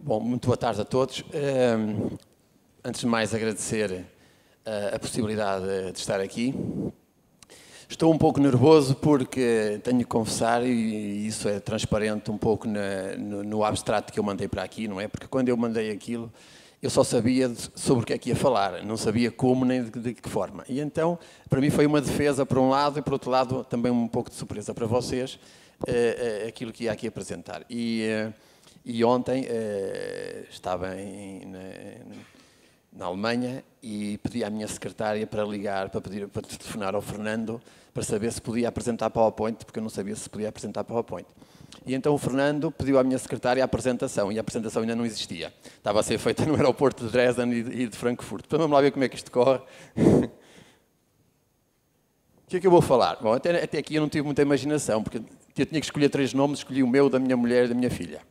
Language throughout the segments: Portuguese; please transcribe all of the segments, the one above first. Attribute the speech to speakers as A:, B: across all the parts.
A: Bom, muito boa tarde a todos. Antes de mais, agradecer a possibilidade de estar aqui. Estou um pouco nervoso porque tenho que confessar, e isso é transparente um pouco no abstrato que eu mandei para aqui, não é? Porque quando eu mandei aquilo, eu só sabia sobre o que é que ia falar, não sabia como nem de que forma. E então, para mim foi uma defesa por um lado e, por outro lado, também um pouco de surpresa para vocês, aquilo que ia aqui apresentar. E ontem estava na Alemanha e pedi à minha secretária para ligar, para telefonar ao Fernando, para saber se podia apresentar PowerPoint, porque eu não sabia se podia apresentar PowerPoint. E então o Fernando pediu à minha secretária a apresentação, e a apresentação ainda não existia. Estava a ser feita no aeroporto de Dresden e de Frankfurt. Então vamos lá ver como é que isto corre. O que é que eu vou falar? Bom, até aqui eu não tive muita imaginação, porque eu tinha que escolher 3 nomes, escolhi o meu, da minha mulher e da minha filha.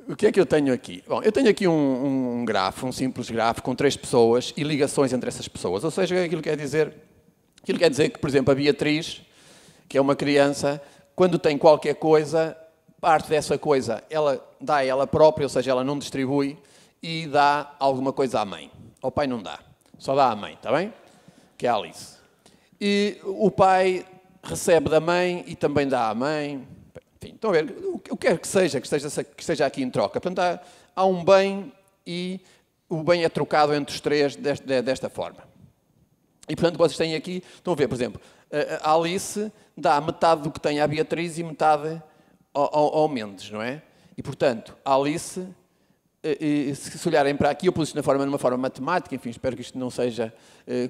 A: O que é que eu tenho aqui? Bom, eu tenho aqui um grafo, um simples grafo, com 3 pessoas e ligações entre essas pessoas. Ou seja, aquilo quer dizer que, por exemplo, a Beatriz, que é uma criança, quando tem qualquer coisa, parte dessa coisa ela dá a ela própria, ou seja, ela não distribui e dá alguma coisa à mãe. Ao pai não dá, só dá à mãe, está bem? Que é a Alice. E o pai recebe da mãe e também dá à mãe. Enfim, estão a ver, o que quer que esteja aqui em troca. Portanto, há um bem e o bem é trocado entre os 3 desta forma. E, portanto, vocês têm aqui, estão a ver, por exemplo, a Alice dá metade do que tem à Beatriz e metade ao Mendes, não é? E, portanto, a Alice, se olharem para aqui, eu pus isto numa forma matemática, enfim, espero que isto não seja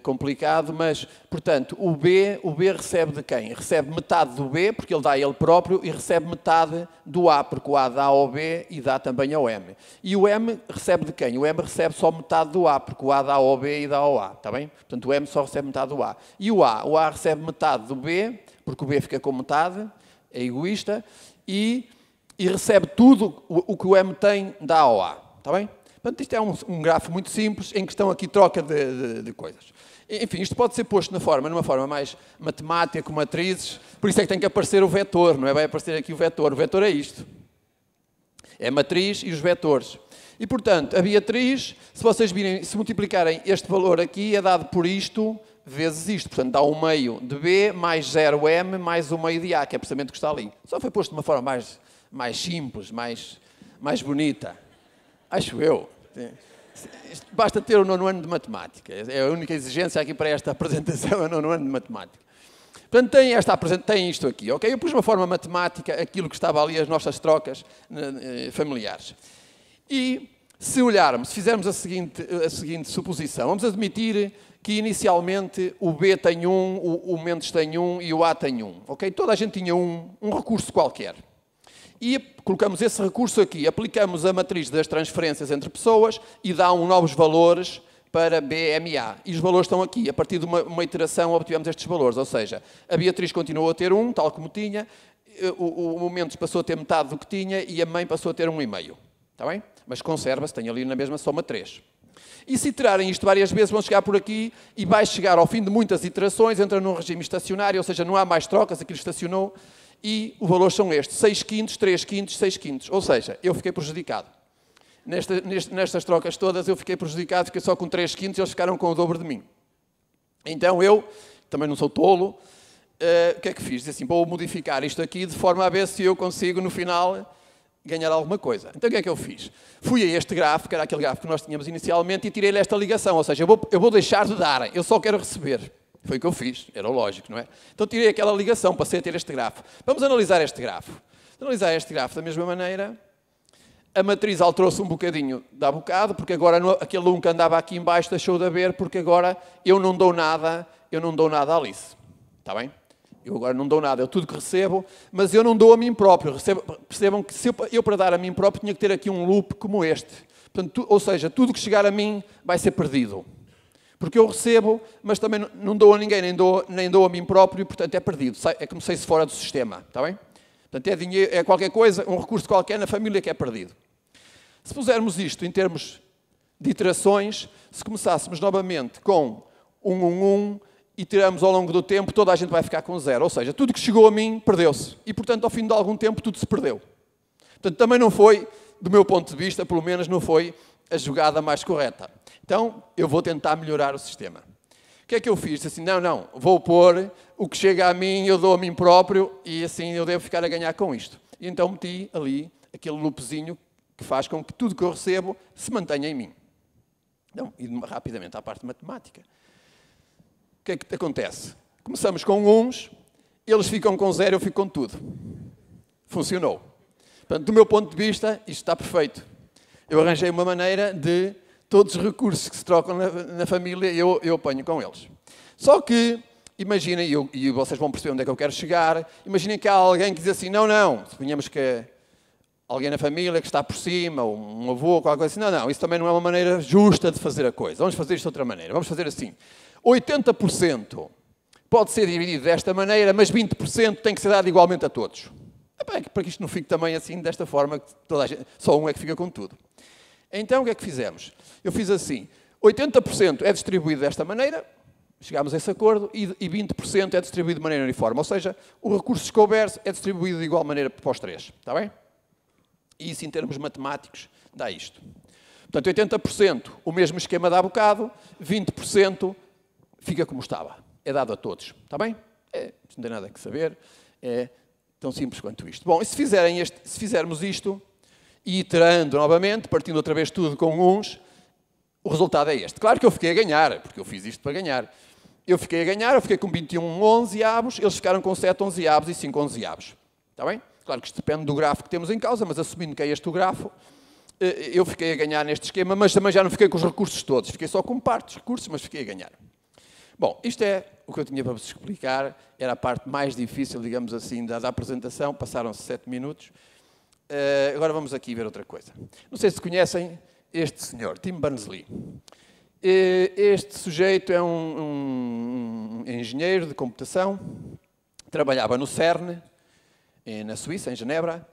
A: complicado, mas, portanto, o B recebe de quem? Recebe metade do B, porque ele dá a ele próprio, e recebe metade do A, porque o A dá ao B e dá também ao M. E o M recebe de quem? O M recebe só metade do A, porque o A dá ao B e dá ao A, está bem? Portanto, o M só recebe metade do A. E o A recebe metade do B, porque o B fica com metade, é egoísta, e recebe tudo o que o M tem, dá ao A, está bem? Portanto, isto é um grafo muito simples, em que estão aqui troca de coisas. Enfim, isto pode ser posto numa forma mais matemática, com matrizes, por isso é que tem que aparecer o vetor, não é? Vai aparecer aqui o vetor. O vetor é isto. É a matriz e os vetores. E, portanto, a Beatriz, se vocês virem, se multiplicarem este valor aqui, é dado por isto vezes isto. Portanto, dá 1/2 de B mais 0M mais 1/2 de A, que é precisamente o que está ali. Só foi posto de uma forma mais simples, mais bonita. Acho eu. Basta ter o 9º ano de matemática. É a única exigência aqui para esta apresentação, é o 9º ano de matemática. Portanto, tem isto aqui, ok? Eu pus de uma forma matemática aquilo que estava ali, as nossas trocas familiares. E se olharmos, se fizermos a seguinte suposição, vamos admitir que inicialmente o B tem 1, o Mendes tem 1 e o A tem 1, ok? Toda a gente tinha um recurso qualquer. E colocamos esse recurso aqui, aplicamos a matriz das transferências entre pessoas e dá novos valores para BMA. E os valores estão aqui. A partir de uma iteração obtivemos estes valores. Ou seja, a Beatriz continuou a ter 1, tal como tinha, o Mendes passou a ter metade do que tinha e a mãe passou a ter 1,5. Está bem? Mas conserva-se, tem ali na mesma soma 3. E se iterarem isto várias vezes, vão chegar por aqui e vai chegar ao fim de muitas iterações, entra num regime estacionário, ou seja, não há mais trocas, aquilo estacionou. E os valores são estes, 6/5, 3/5, 6/5. Ou seja, eu fiquei prejudicado. Nestas trocas todas eu fiquei prejudicado, fiquei só com 3/5 e eles ficaram com o dobro de mim. Então eu, também não sou tolo, o que é que fiz? Disse assim, vou modificar isto aqui de forma a ver se eu consigo no final ganhar alguma coisa. Então o que é que eu fiz? Fui a este gráfico, que era aquele gráfico que nós tínhamos inicialmente, e tirei-lhe esta ligação. Ou seja, eu vou deixar de dar, eu só quero receber. Foi o que eu fiz, era lógico, não é? Então tirei aquela ligação, passei a ter este grafo. Vamos analisar este grafo. Analisar este grafo da mesma maneira. A matriz alterou-se um bocadinho da bocado, porque agora aquele 1 que andava aqui em baixo deixou de haver, porque agora eu não dou nada à Alice. Está bem? Eu agora não dou nada, eu tudo que recebo, mas eu não dou a mim próprio. Percebam que eu para dar a mim próprio tinha que ter aqui um loop como este. Portanto, ou seja, tudo que chegar a mim vai ser perdido. Porque eu recebo, mas também não dou a ninguém, nem dou a mim próprio, e, portanto, é perdido. É como se saísse fora do sistema, está bem? Portanto, é dinheiro, é qualquer coisa, um recurso qualquer na família que é perdido. Se pusermos isto em termos de iterações, se começássemos novamente com 1 e tiramos ao longo do tempo, toda a gente vai ficar com 0. Ou seja, tudo que chegou a mim, perdeu-se. E, portanto, ao fim de algum tempo, tudo se perdeu. Portanto, também não foi do meu ponto de vista, pelo menos não foi a jogada mais correta. Então, eu vou tentar melhorar o sistema. O que é que eu fiz? Assim, não, vou pôr o que chega a mim, eu dou a mim próprio e assim eu devo ficar a ganhar com isto. E então meti ali aquele loopzinho que faz com que tudo que eu recebo se mantenha em mim. Então, indo rapidamente à parte matemática. O que é que acontece? Começamos com uns, eles ficam com 0, eu fico com tudo. Funcionou. Portanto, do meu ponto de vista, isto está perfeito. Eu arranjei uma maneira de todos os recursos que se trocam na família, eu apanho com eles. Só que, imaginem, e vocês vão perceber onde é que eu quero chegar, imaginem que há alguém que diz assim, não, suponhamos que alguém na família que está por cima, ou um avô, qualquer coisa assim, não, isso também não é uma maneira justa de fazer a coisa. Vamos fazer isto de outra maneira. Vamos fazer assim. 80% pode ser dividido desta maneira, mas 20% tem que ser dado igualmente a todos. Para que isto não fique também assim, desta forma, que toda a gente, só um é que fica com tudo. Então, o que é que fizemos? Eu fiz assim, 80% é distribuído desta maneira, chegámos a esse acordo, e 20% é distribuído de maneira uniforme. Ou seja, o recurso que houver é distribuído de igual maneira para os três. Está bem? E isso, em termos matemáticos, dá isto. Portanto, 80%, o mesmo esquema dá bocado, 20% fica como estava. É dado a todos. Está bem? Não tem nada a saber. É tão simples quanto isto. Bom, e se fizermos isto, e iterando novamente, partindo outra vez tudo com uns, o resultado é este. Claro que eu fiquei a ganhar, porque eu fiz isto para ganhar. Eu fiquei com 21 11avos, eles ficaram com 7 11avos e 5 11avos. Está bem? Claro que isto depende do grafo que temos em causa, mas assumindo que é este o grafo, eu fiquei a ganhar neste esquema, mas também já não fiquei com os recursos todos. Fiquei só com parte dos recursos, mas fiquei a ganhar. Bom, isto é o que eu tinha para vos explicar. Era a parte mais difícil, digamos assim, da apresentação. Passaram-se 7 minutos. Agora vamos aqui ver outra coisa. Não sei se conhecem este senhor, Tim Berners-Lee. Este sujeito é um engenheiro de computação, trabalhava no CERN, na Suíça, em Genebra,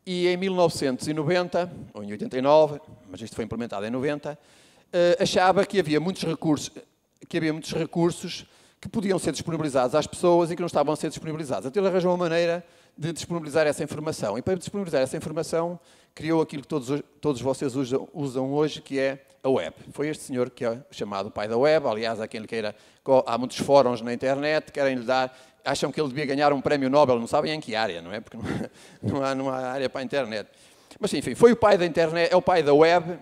A: e em 1990, ou em 89, mas isto foi implementado em 90, achava que havia muitos recursos que podiam ser disponibilizados às pessoas e que não estavam a ser disponibilizados. Então ele arranjou uma maneira de disponibilizar essa informação. E para disponibilizar essa informação, criou aquilo que todos vocês usam hoje, que é a web. Foi este senhor que é chamado pai da web. Aliás, há quem lhe queira... Há muitos fóruns na internet, querem lhe dar... Acham que ele devia ganhar um prémio Nobel, não sabem em que área, não é? Porque não há área para a internet. Mas, enfim, foi o pai da internet, é o pai da web,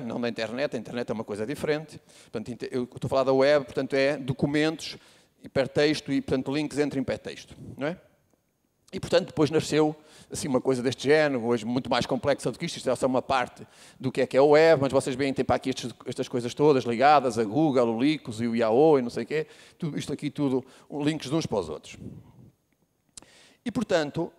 A: não da internet. A internet é uma coisa diferente. Portanto, eu estou a falar da web, portanto, é documentos, hipertexto e, portanto, links entre hipertexto, não é? E, portanto, depois nasceu assim, uma coisa deste género, hoje muito mais complexa do que isto é só uma parte do que é a web, mas vocês veem, tem para aqui estas coisas todas ligadas, a Google, o Lycos e o Yahoo e não sei o quê, tudo, isto aqui tudo, links de uns para os outros. E, portanto,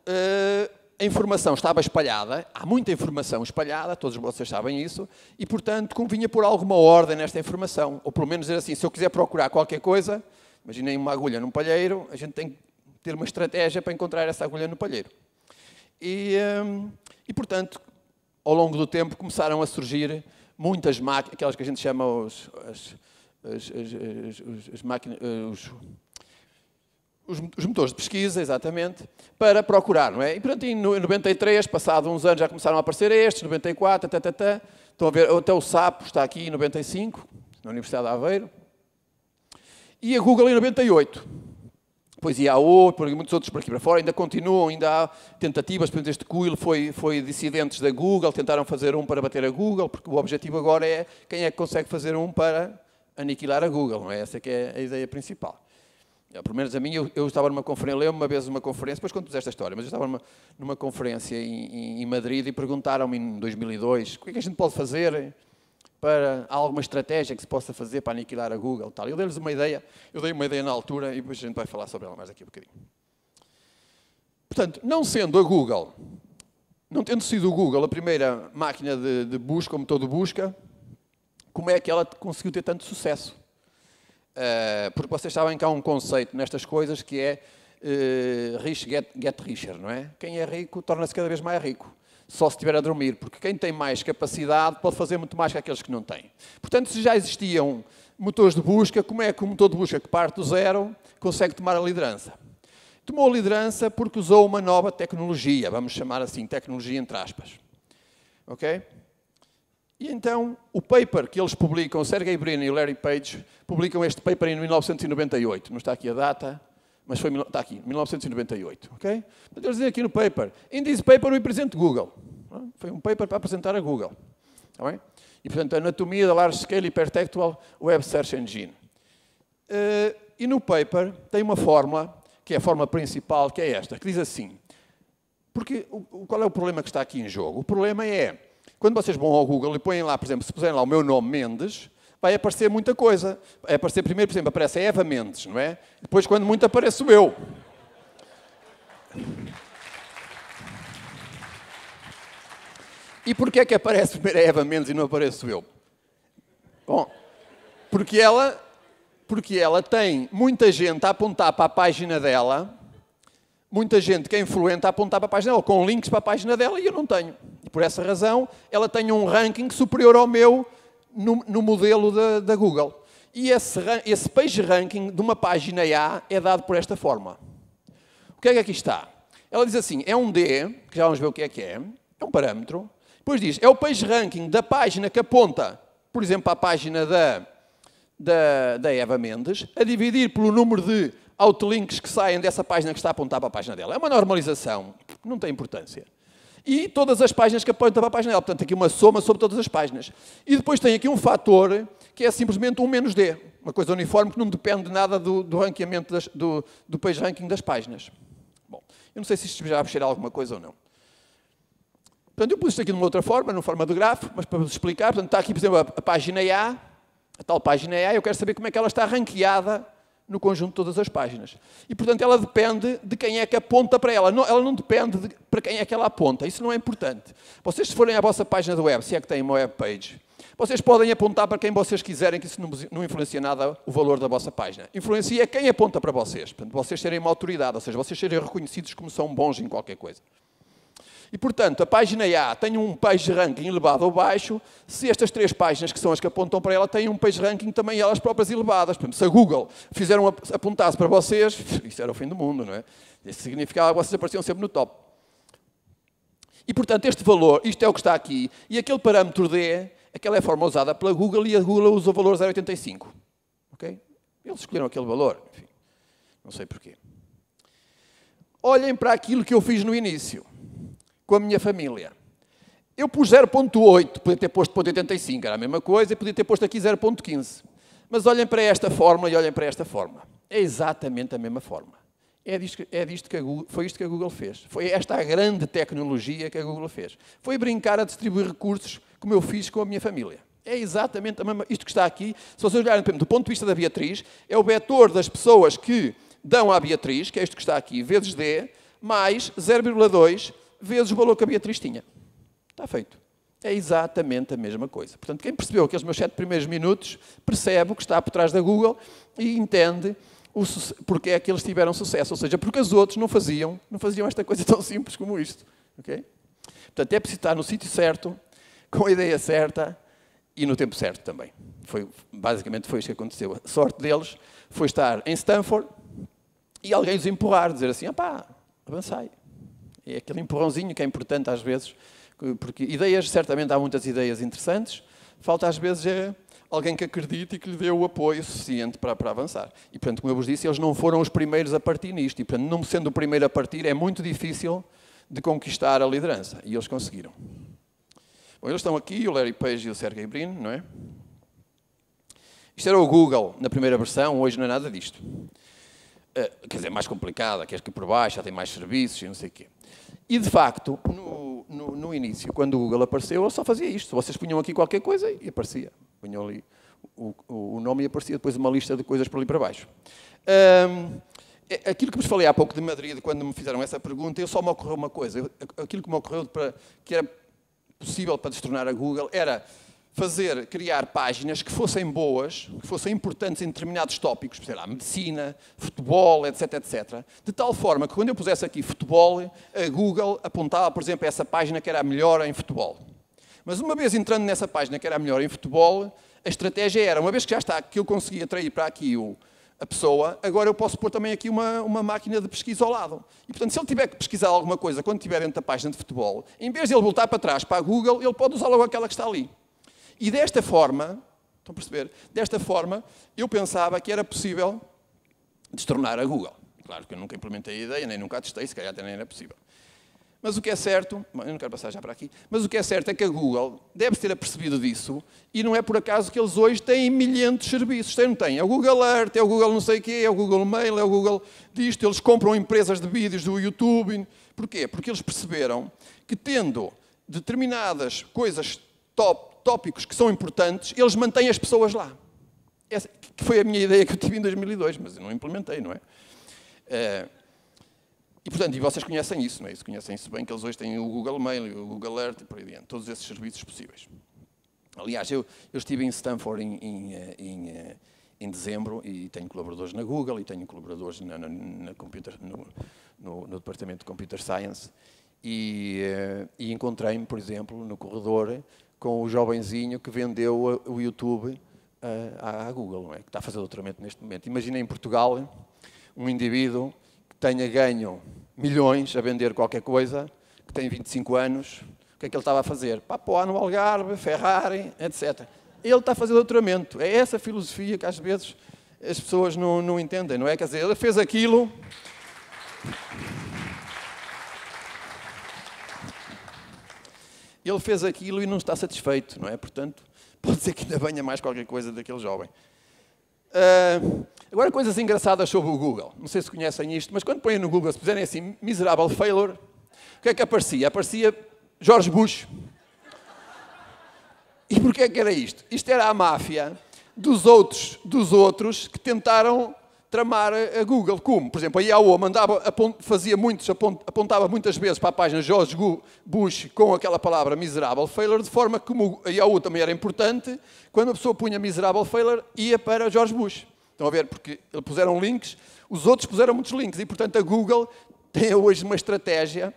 A: a informação estava espalhada, há muita informação espalhada, todos vocês sabem isso, e, portanto, convinha pôr alguma ordem nesta informação, ou pelo menos dizer assim, se eu quiser procurar qualquer coisa, imaginem uma agulha num palheiro, a gente tem que ter uma estratégia para encontrar essa agulha no palheiro. E, portanto, ao longo do tempo começaram a surgir muitas máquinas, aquelas que a gente chama os motores de pesquisa, exatamente, para procurar, não é? E, portanto, em 93, passado uns anos, já começaram a aparecer estes, 94, estão a ver, até o SAP está aqui em 95, na Universidade de Aveiro, e a Google em 98. Depois Yahoo, por muitos outros por aqui para fora, ainda continuam, ainda há tentativas, por exemplo, este Quill foi dissidentes da Google, tentaram fazer um para bater a Google, porque o objetivo agora é quem é que consegue fazer um para aniquilar a Google, não é? Essa que é a ideia principal. Pelo menos a mim, eu estava numa conferência, lembro-me uma vez uma conferência, depois conto-vos esta história, mas eu estava numa conferência em Madrid e perguntaram-me em 2002 o que é que a gente pode fazer para alguma estratégia que se possa fazer para aniquilar a Google. Tal. Eu dei-lhes uma ideia, na altura e depois a gente vai falar sobre ela mais daqui a bocadinho. Portanto, não sendo a Google, não tendo sido o Google a primeira máquina de busca, o motor de busca, como é que ela conseguiu ter tanto sucesso? Porque vocês sabem que há um conceito nestas coisas que é rich get richer, não é? Quem é rico torna-se cada vez mais rico. Só se estiver a dormir, porque quem tem mais capacidade pode fazer muito mais que aqueles que não têm. Portanto, se já existiam motores de busca, como é que o motor de busca que parte do zero consegue tomar a liderança? Tomou a liderança porque usou uma nova tecnologia, vamos chamar assim, tecnologia entre aspas. Ok? E então, o paper que eles publicam, o Sergey Brin e o Larry Page, publicam este paper em 1998. Não está aqui a data, mas está aqui, 1998. Ok? Mas eles dizem aqui no paper, in this paper we present Google. Foi um paper para apresentar a Google. Está bem? E, portanto, a anatomia da Large Scale Hypertextual Web Search Engine. E no paper tem uma fórmula, que é a fórmula principal, que é esta, que diz assim, porque qual é o problema que está aqui em jogo? O problema é, quando vocês vão ao Google e põem lá, por exemplo, se puserem lá o meu nome Mendes, vai aparecer muita coisa. Vai aparecer primeiro, por exemplo, aparece a Eva Mendes, não é? Depois, quando muito, apareço eu. E porquê é que aparece primeiro a Eva Mendes e não apareço eu? Bom, porque ela tem muita gente a apontar para a página dela, muita gente que é influente a apontar para a página dela, com links para a página dela, e eu não tenho. E por essa razão, ela tem um ranking superior ao meu no modelo da Google. E esse page ranking de uma página A é dado por esta forma. O que é que aqui está? Ela diz assim, é um D, que já vamos ver o que é um parâmetro. Depois diz, é o page ranking da página que aponta, por exemplo, para a página da Eva Mendes, a dividir pelo número de outlinks que saem dessa página que está a apontar para a página dela. É uma normalização, não tem importância. E todas as páginas que apontam para a página dela. Portanto, aqui uma soma sobre todas as páginas. E depois tem aqui um fator que é simplesmente 1 menos D. Uma coisa uniforme que não depende de nada do ranqueamento do page ranking das páginas. Bom, eu não sei se isto já vai cheirar alguma coisa ou não. Portanto, eu pus isto aqui de uma outra forma, na forma do grafo, mas para vos explicar. Portanto, está aqui, por exemplo, a página A, a tal página A, eu quero saber como é que ela está ranqueada no conjunto de todas as páginas. E, portanto, ela depende de quem é que aponta para ela. Ela não depende de para quem é que ela aponta. Isso não é importante. Vocês, se forem à vossa página da web, se é que têm uma web page, vocês podem apontar para quem vocês quiserem, que isso não influencia nada o valor da vossa página. Influencia quem aponta para vocês. Portanto, vocês serem uma autoridade, ou seja, vocês serem reconhecidos como são bons em qualquer coisa. E, portanto, a página A tem um page ranking elevado ou baixo, se estas 3 páginas, que são as que apontam para ela, têm um page ranking também elas próprias elevadas. Por exemplo, se a Google apontasse para vocês, isso era o fim do mundo, não é? Isso significava que vocês apareciam sempre no top. E, portanto, este valor, isto é o que está aqui, e aquele parâmetro D, aquela é a forma usada pela Google, e a Google usa o valor 0,85. Ok? Eles escolheram aquele valor, enfim, não sei porquê. Olhem para aquilo que eu fiz no início, com a minha família. Eu pus 0,8, podia ter posto 0,85, era a mesma coisa, e podia ter posto aqui 0,15. Mas olhem para esta forma e olhem para esta forma. É exatamente a mesma forma. Foi isto que a Google fez. Foi esta a grande tecnologia que a Google fez. Foi brincar a distribuir recursos como eu fiz com a minha família. É exatamente a mesma. Isto que está aqui, se vocês olharem do ponto de vista da Beatriz, é o vetor das pessoas que dão à Beatriz, que é isto que está aqui, vezes D, mais 0,2 vezes o valor que a Beatriz tinha. Está feito. É exatamente a mesma coisa. Portanto, quem percebeu aqueles meus 7 primeiros minutos, percebe o que está por trás da Google e entende porque é que eles tiveram sucesso. Ou seja, porque os outros não faziam esta coisa tão simples como isto. Okay? Portanto, é preciso estar no sítio certo, com a ideia certa e no tempo certo também. Basicamente foi isto que aconteceu. A sorte deles foi estar em Stanford e alguém os empurrar, dizer assim, avançai. É aquele empurrãozinho que é importante às vezes, porque ideias, certamente há muitas ideias interessantes, falta às vezes alguém que acredite e que lhe dê o apoio suficiente para avançar. E, portanto, como eu vos disse, eles não foram os primeiros a partir nisto. E, portanto, não sendo o primeiro a partir, é muito difícil de conquistar a liderança. E eles conseguiram. Bom, eles estão aqui, o Larry Page e o Sergey Brin, não é? Isto era o Google na primeira versão, hoje não é nada disto. Quer dizer, mais complicada, quer que por baixo já tem mais serviços e não sei o quê. E, de facto, no início, quando o Google apareceu, ele só fazia isto. Vocês punham aqui qualquer coisa e aparecia. Punham ali o nome e aparecia depois uma lista de coisas por ali para baixo. Aquilo que vos falei há pouco de Madrid, quando me fizeram essa pergunta, só me ocorreu uma coisa. Aquilo que me ocorreu que era possível para destornar a Google era criar páginas que fossem boas, que fossem importantes em determinados tópicos, sei lá, medicina, futebol, etc, etc. De tal forma que quando eu pusesse aqui futebol, a Google apontava, por exemplo, essa página que era a melhor em futebol. Mas uma vez entrando nessa página que era a melhor em futebol, a estratégia era, uma vez que já está, que eu consegui atrair para aqui a pessoa, agora eu posso pôr também aqui uma máquina de pesquisa ao lado. E, portanto, se ele tiver que pesquisar alguma coisa quando estiver dentro da página de futebol, em vez de ele voltar para trás, para a Google, ele pode usar logo aquela que está ali. E desta forma, estão a perceber? Desta forma, eu pensava que era possível destornar a Google. Claro que eu nunca implementei a ideia, nem nunca a testei, se calhar até nem era possível. Mas o que é certo, eu não quero passar já para aqui, mas o que é certo é que a Google deve ter apercebido disso e não é por acaso que eles hoje têm milhares de serviços. Tem, não tem? É o Google Earth, é o Google não sei o quê, é o Google Mail, é o Google disto. Eles compram empresas de vídeos do YouTube. Porquê? Porque eles perceberam que tendo determinadas coisas tópicos que são importantes, eles mantêm as pessoas lá. Essa que foi a minha ideia que eu tive em 2002, mas eu não implementei, não é? E, portanto, vocês conhecem isso, não é? Conhecem isso bem, que eles hoje têm o Google Mail, o Google Earth e por aí adiante, todos esses serviços possíveis. Aliás, eu estive em Stanford em dezembro e tenho colaboradores na Google e tenho colaboradores no Departamento de Computer Science e encontrei-me, por exemplo, no corredor com o jovenzinho que vendeu o YouTube à Google, não é? Que está a fazer doutoramento neste momento. Imagina em Portugal um indivíduo tenha ganho milhões a vender qualquer coisa, que tem 25 anos, o que é que ele estava a fazer? Papua no Algarve, Ferrari, etc. Ele está a fazer doutoramento. É essa filosofia que às vezes as pessoas não entendem, não é? Quer dizer, ele fez aquilo... Ele fez aquilo e não está satisfeito, não é? Portanto, pode ser que ainda venha mais qualquer coisa daquele jovem. Agora, coisas engraçadas sobre o Google. Não sei se conhecem isto, mas quando põem no Google, se puserem assim, miserable failure, o que é que aparecia? Aparecia George Bush. E porquê é que era isto? Isto era a máfia dos outros que tentaram tramar a Google. Como? Por exemplo, a Yahoo apontava muitas vezes para a página George Bush com aquela palavra miserable failure, de forma que como a Yahoo também era importante, quando a pessoa punha miserable failure, ia para George Bush. Estão a ver? Porque eles puseram links, os outros puseram muitos links, e portanto a Google tem hoje uma estratégia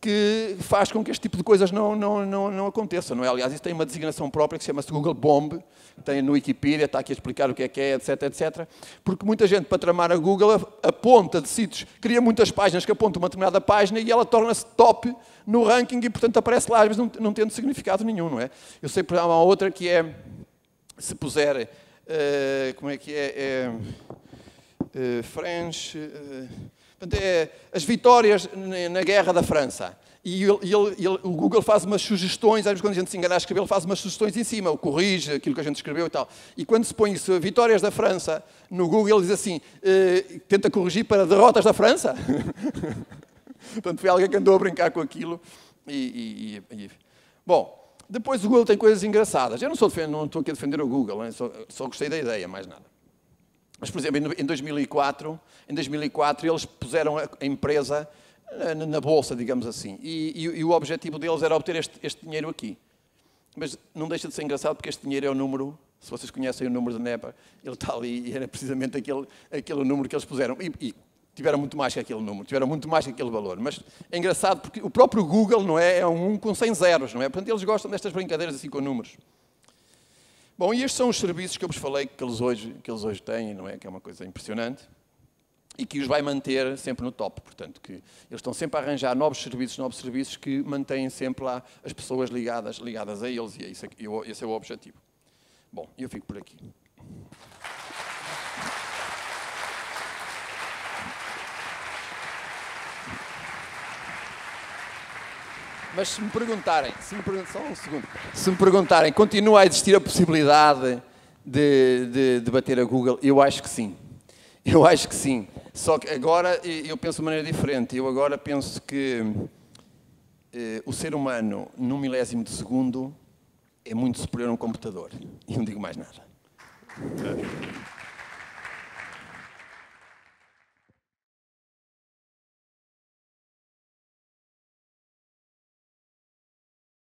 A: que faz com que este tipo de coisas não aconteçam, não é? Aliás, isso tem uma designação própria que se chama-se Google Bomb, tem no Wikipedia, está aqui a explicar o que é, etc, etc. Porque muita gente, para tramar a Google, aponta de sítios, cria muitas páginas que apontam uma determinada página e ela torna-se top no ranking e, portanto, aparece lá, às vezes não tendo significado nenhum, não é? Eu sei que há uma outra que é, se puser, como é que é? French... Portanto, as vitórias na guerra da França. E o Google faz umas sugestões, às vezes quando a gente se engana a escrever, ele faz umas sugestões em cima, corrige aquilo que a gente escreveu e tal. E quando se põe isso, vitórias da França, no Google ele diz assim, tenta corrigir para derrotas da França. Portanto, foi alguém que andou a brincar com aquilo. Bom, depois o Google tem coisas engraçadas. Eu não estou aqui a defender o Google, né? Só gostei da ideia, mais nada. Mas, por exemplo, em 2004 eles puseram a empresa na bolsa, digamos assim, e o objetivo deles era obter este dinheiro aqui. Mas não deixa de ser engraçado porque este dinheiro é o número, se vocês conhecem o número de NEPA, ele está ali e era precisamente aquele número que eles puseram. E tiveram muito mais que aquele número, tiveram muito mais que aquele valor. Mas é engraçado porque o próprio Google não é um com 100 zeros, não é? Portanto, eles gostam destas brincadeiras assim com números. Bom, e estes são os serviços que eu vos falei que eles hoje têm, não é? Que é uma coisa impressionante e que os vai manter sempre no top. Portanto, que eles estão sempre a arranjar novos serviços que mantêm sempre lá as pessoas ligadas a eles e esse é o objetivo. Bom, eu fico por aqui. Mas se me perguntarem, só um segundo, se me perguntarem, continua a existir a possibilidade de bater a Google? Eu acho que sim. Eu acho que sim. Só que agora eu penso de maneira diferente. Eu agora penso que o ser humano, num milésimo de segundo, é muito superior a um computador. E não digo mais nada.